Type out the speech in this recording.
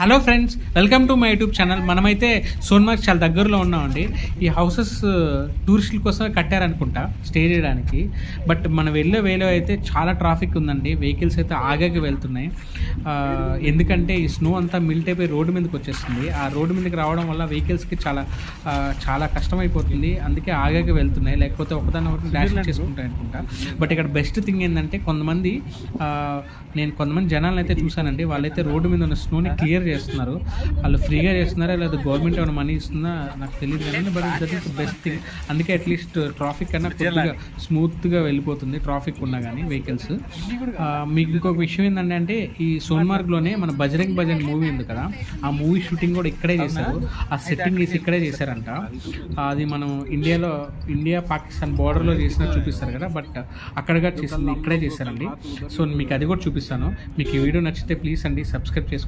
Hello friends, welcome to my YouTube channel. మనమైతే సోన్మార్గ్ చాలా దగ్గరలో ఉన్నామండి. ఈ హౌసెస్ టూరిస్టుల కోసం కట్టారనుకుంటా స్టే చేయడానికి. బట్ మన వెళ్ళే వేలో అయితే చాలా ట్రాఫిక్ ఉందండి. వెహికల్స్ అయితే ఆగాకి వెళ్తున్నాయి. ఎందుకంటే ఈ స్నో అంతా మిల్ట్ అయిపోయి రోడ్డు మీదకి వచ్చేస్తుంది. ఆ రోడ్డు మీదకి రావడం వల్ల వెహికల్స్కి చాలా కష్టమైపోతుంది. అందుకే ఆగాకి వెళ్తున్నాయి, లేకపోతే ఒకదాని ఒకటి డాష్ చేసుకుంటాయి అనుకుంటా. బట్ ఇక్కడ బెస్ట్ థింగ్ ఏంటంటే నేను కొంతమంది జనాలను అయితే చూసానండి. వాళ్ళైతే రోడ్డు మీద ఉన్న స్నోని క్లియర్ చేస్తున్నారు. వాళ్ళు ఫ్రీగా చేస్తున్నారా లేదా గవర్నమెంట్ ఏమైనా మనీ ఇస్తుందా నాకు తెలియదు కానీ, but that is best thing. అందుకే అట్లీస్ట్ ట్రాఫిక్ కన్నా కొద్దిగా స్మూత్గా వెళ్ళిపోతుంది ట్రాఫిక్ ఉన్నా కానీ వెహికల్స్. మీకు ఇంకొక విషయం ఏంటంటే ఈ సోన్మార్గ్లోనే మన బజరంగ్ భజన్ మూవీ ఉంది కదా, ఆ మూవీ షూటింగ్ కూడా ఇక్కడే చేశారు. ఆ సెట్టింగ్ తీసి ఇక్కడే చేశారంట. అది మనం ఇండియా పాకిస్తాన్ బార్డర్లో చేసినా చూపిస్తారు కదా, బట్ అక్కడగా చేసింది ఇక్కడే చేశారండి. సో మీకు అది కూడా చూపిస్తాను. మీకు ఈ వీడియో నచ్చితే ప్లీజ్ అండి సబ్స్క్రైబ్ చేసుకోండి.